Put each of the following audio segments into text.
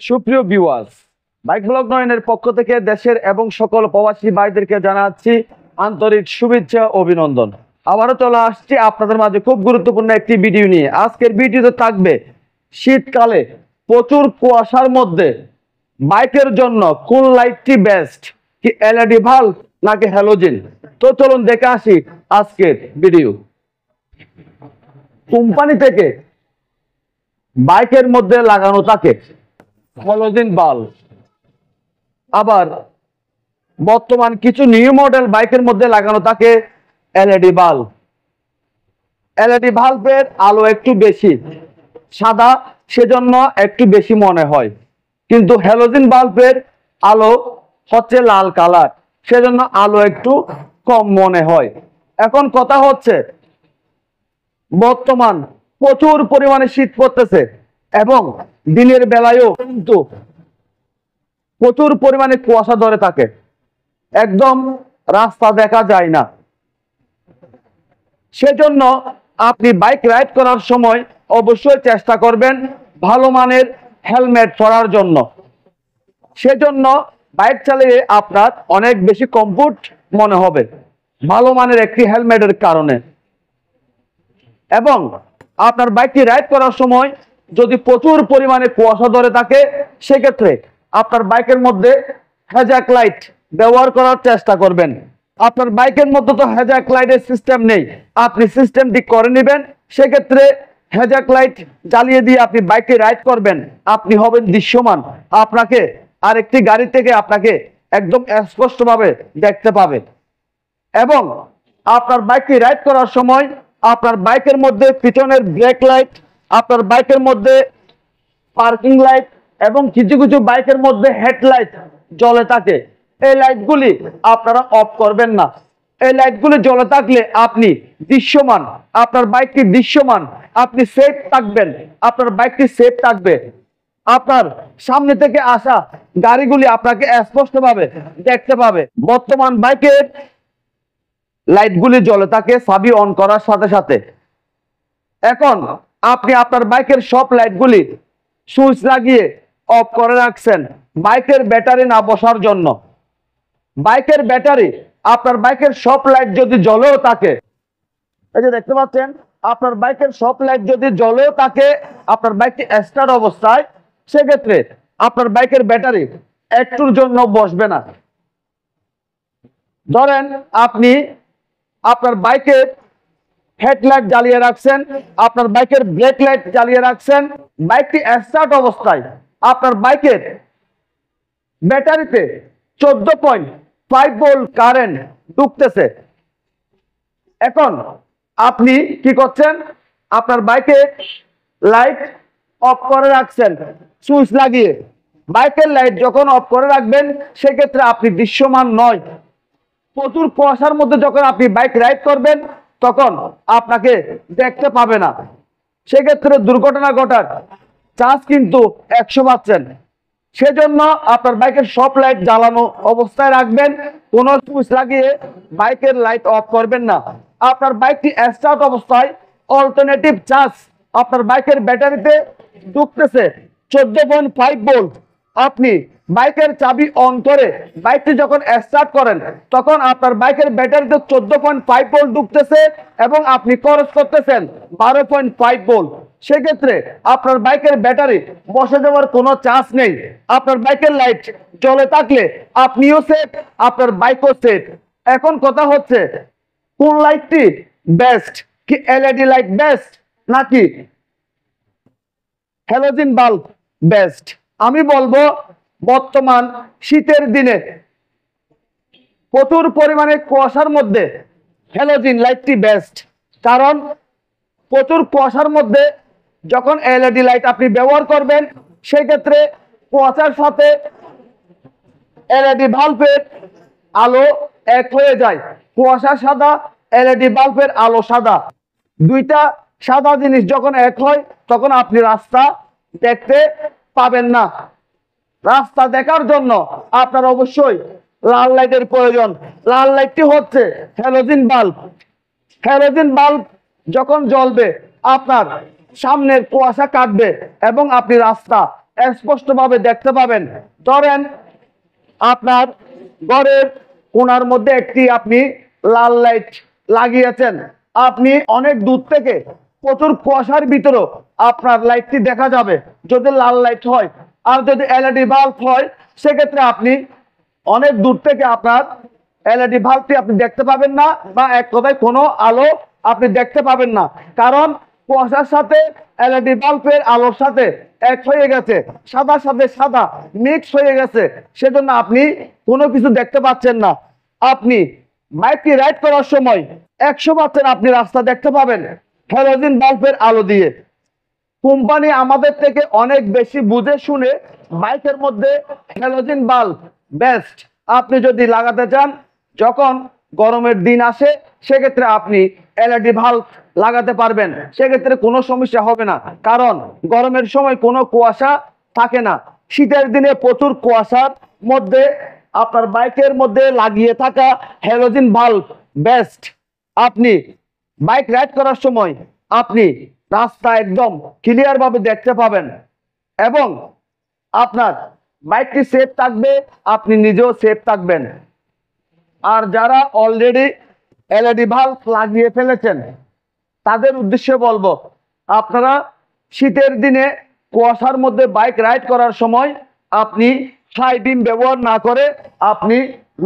সুপ্রিয় viewers, bike blog ৯ এর পক্ষ থেকে দেশের এবং সকল প্রবাসী ভাইদেরকে জানাচ্ছি আন্তরিক শুভেচ্ছা ও অভিনন্দন। আবারও চলে আসছি আপনাদের মাঝে খুব গুরুত্বপূর্ণ একটি ভিডিও নিয়ে। আজকের ভিডিওতে থাকবে শীতকালে প্রচুর কুয়াশার মধ্যে বাইকের জন্য কোন লাইটটি বেস্ট, কি এলইডি বাল্ব নাকি হ্যালোজেন। তো চলুন দেখে আসি আজকের ভিডিও। কোম্পানি থেকে বাইকের মধ্যে লাগানো থাকে হ্যালোজেন বাল্ব, আবার বর্তমান কিছু নিউ মডেল বাইকের মধ্যে লাগানো থাকে এলইডি বাল্ব। এলইডি বাল্বের আলো একটু বেশি সাদা, সেজন্য একটু বেশি মনে হয়, কিন্তু হ্যালোজেন বাল্বের আলো হচ্ছে লাল কালার, সেজন্য আলো একটু কম মনে হয়। এখন কথা হচ্ছে, বর্তমান প্রচুর পরিমাণে শীত পড়তেছে এবং দিনের বেলায়ও কিন্তু প্রচুর পরিমাণে কুয়াশা ধরে থাকে, একদম রাস্তা দেখা যায় না। সেজন্য আপনি বাইক রাইড করার সময় অবশ্যই চেষ্টা করবেন ভালো মানের হেলমেট পরার জন্য। সেজন্য বাইক চালিয়ে আপনার অনেক বেশি কমফোর্ট মনে হবে ভালো মানের একটি হেলমেটের কারণে। এবং আপনার বাইকটি রাইড করার সময় যদি প্রচুর পরিমাণে কুয়াশা ধরে থাকে, সেক্ষেত্রে আপনার বাইকের মধ্যে হ্যাজাক লাইট ব্যবহার করার চেষ্টা করবেন। আপনার বাইকের মধ্যে তো হ্যাজাক লাইটের সিস্টেম নেই, আপনি সিস্টেমটি করে নেবেন। সেক্ষেত্রে হ্যাজাক লাইট জ্বালিয়ে দিয়ে আপনি বাইকটি রাইড করবেন, আপনি হবেন দৃশ্যমান। আপনাকে আরেকটি গাড়ি থেকে আপনাকে একদম স্পষ্টভাবে দেখতে পাবে। এবং আপনার বাইকটি রাইড করার সময় আপনার বাইকের মধ্যে পিছনের ব্রেক লাইট, আপনার বাইকের মধ্যে পার্কিং লাইট এবং কিছু কিছু বাইকের মধ্যে হেডলাইট জ্বলে থাকে। এই লাইটগুলি আপনারা অফ করবেন না। এই লাইটগুলি জ্বলে থাকলে আপনি দৃশ্যমান, আপনার বাইকটি দৃশ্যমান, আপনি সেফ থাকবেন, আপনার বাইকটি সেফ থাকবে। আপনার সামনে থেকে আসা গাড়িগুলি আপনাকে স্পষ্টভাবে দেখতে পাবে। বর্তমান বাইকের লাইটগুলি জ্বলে থাকে চাবি অন করার সাথে সাথে। এখন আপনি আপনার বাইকের সব লাইটগুলি সুইচ লাগিয়ে অফ করে রাখছেন বাইকের ব্যাটারি না বসার জন্য। বাইকের ব্যাটারি, আপনার বাইকের সব লাইট যদি জ্বলেও থাকে, এই যে দেখতে পাচ্ছেন, আপনার বাইকের সব লাইট যদি জ্বলেও থাকে, আপনার বাইকটি স্টার্ট অবস্থায়, সেক্ষেত্রে আপনার বাইকের ব্যাটারি একটুর জন্য বসবে না। ধরেন আপনি আপনার বাইকের হেডলাইট জ্বালিয়ে রাখছেন, আপনার বাইকের ব্রেক লাইট জ্বালিয়ে রাখছেন, বাইকটি স্টার্ট অবস্থায় আপনার বাইকের ব্যাটারিতে 14.5 ভোল্ট কারেন্ট ঢুকতেছে। এখন আপনি কি করছেন, আপনার বাইকের লাইট অফ করে রাখছেন সুইচ লাগিয়ে। বাইকের লাইট যখন অফ করে রাখবেন, সেক্ষেত্রে আপনি দৃশ্যমান নয়। প্রচুর কুয়াশার মধ্যে যখন আপনি বাইক রাইড করবেন, তখন আপনাকে দেখতে পাবে না। সেক্ষেত্রে দুর্ঘটনা ঘটার চান্স কিন্তু 100%। সেজন্য আপনার বাইকের সব লাইট জ্বালানো অবস্থায় রাখবেন, কোনো সুইচ লাগিয়ে বাইকের লাইট অফ করবেন না। আপনার বাইকটি স্টার্ট অবস্থায় অল্টারনেটিভ চার্জ আপনার বাইকের ব্যাটারিতে ঢুকতেছে 14.5 ভোল্ট। আপনি বাইকের চাবি অন করে বাইকটি যখন স্টার্ট করেন, তখন আপনার বাইকের ব্যাটারিতে 14.5 ভোল্ট ঢুকতেছে এবং আপনি খরচ করতেছেন 12.5 ভোল্ট। সেক্ষেত্রে আপনার বাইকের ব্যাটারি বসে যাওয়ার কোনো চান্স নেই। আপনার বাইকের লাইট জ্বলে থাকলে আপনিও সেফ, আপনার বাইকও সেফ। এখন কথা হচ্ছে, কোন লাইটটি বেস্ট, কি এলইডি লাইট বেস্ট নাকি হ্যালোজেন বাল্ব বেস্ট? আমি বলবো বর্তমান শীতের দিনে প্রচুর পরিমাণে কুয়াশার মধ্যে হ্যালোজেন লাইটটি বেস্ট। কারণ প্রচুর কুয়াশার মধ্যে যখন এলইডি লাইট আপনি ব্যবহার করবেন, সেই ক্ষেত্রে কুয়াশার সাথে এলইডি বাল্বের আলো এক হয়ে যায়। কুয়াশা সাদা, এলইডি বাল্বের আলো সাদা, দুইটা সাদা জিনিস যখন এক হয়, তখন আপনি রাস্তা দেখতে পাবেন না। রাস্তা দেখার জন্য আপনার অবশ্যই লাল লাইটের প্রয়োজন। লাল লাইটটি হচ্ছে হ্যালোজেন বাল্ব। হ্যালোজেন বাল্ব যখন জ্বলবে, আপনার সামনের কুয়াশা কাটবে এবং আপনি রাস্তা স্পষ্টভাবে দেখতে পাবেন। ধরেন আপনার ঘরের কোণার মধ্যে একটি আপনি লাল লাইট লাগিয়েছেন, আপনি অনেক দূর থেকে প্রচুর কুয়াশার ভিতরেও আপনার লাইটটি দেখা যাবে যদি লাল লাইট হয়। আর যদি এলইডি বাল্ব হয় সেক্ষেত্রে আপনি অনেক দূর থেকে আপনার এলইডি বাল্বটি আপনি দেখতে পাবেন না, বা এক কথায় কোনো আলো আপনি দেখতে পাবেন না, কারণ কুয়াশার সাথে এলইডি বাল্বের আলোর সাথে এক হয়ে গেছে, সাদার সাথে সাদা মিক্স হয়ে গেছে, সেজন্য আপনি কোনো কিছু দেখতে পাচ্ছেন না। আপনি বাইকটি রাইড করার সময় 100% আপনি রাস্তা দেখতে পাবেন হ্যালোজেন বাল্বের আলো দিয়ে। কোম্পানি আমাদের থেকে অনেক বেশি বুঝে শুনে বাইকের মধ্যে হ্যালোজেন বাল্ব বেস্ট। আপনি যদি লাগাতে চান, যখন গরমের দিন আসে সেক্ষেত্রে আপনি এলইডি বাল্ব লাগাতে পারবেন, সেক্ষেত্রে কোনো সমস্যা হবে না, কারণ গরমের সময় কোনো কুয়াশা থাকে না। শীতের দিনে প্রচুর কুয়াশার মধ্যে আপনার বাইকের মধ্যে লাগিয়ে থাকা হ্যালোজেন বাল্ব বেস্ট। আপনি বাইক রাইড করার সময় আপনি রাস্তা একদম ক্লিয়ার ভাবে দেখতে পাবেন এবং আপনার বাইকটি সেফ থাকবে, আপনি নিজেও সেফ থাকবেন। আর যারা অলরেডি এলইডি বাল্ব লাগিয়ে ফেলেছেন তাদের উদ্দেশ্যে বলবো, আপনারা শীতের দিনে কুয়াশার মধ্যে বাইক রাইড করার সময় আপনি হাই বিম ব্যবহার না করে আপনি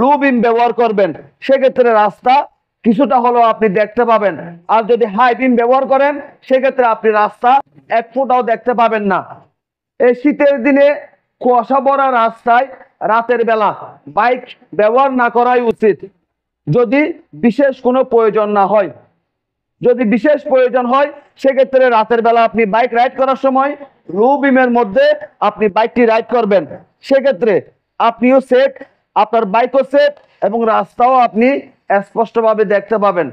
লো বিম ব্যবহার করবেন, সেক্ষেত্রে রাস্তা কিছুটা হলেও আপনি দেখতে পাবেন। আর যদি হাই বিম ব্যবহার করেন সেক্ষেত্রে আপনি রাস্তা এক ফুটাও দেখতে পাবেন না। এই শীতের দিনে কুয়াশা ভরা রাস্তায় রাতের বেলা বাইক ব্যবহার না করাই উচিত, যদি বিশেষ কোনো প্রয়োজন না হয়। যদি বিশেষ প্রয়োজন হয় সেক্ষেত্রে রাতের বেলা আপনি বাইক রাইড করার সময় লো বিমের মধ্যে আপনি বাইকটি রাইড করবেন, সেক্ষেত্রে আপনিও সেফ, আপনার বাইকও সেফ এবং রাস্তাও আপনি স্পষ্টভাবে দেখতে পাবেন।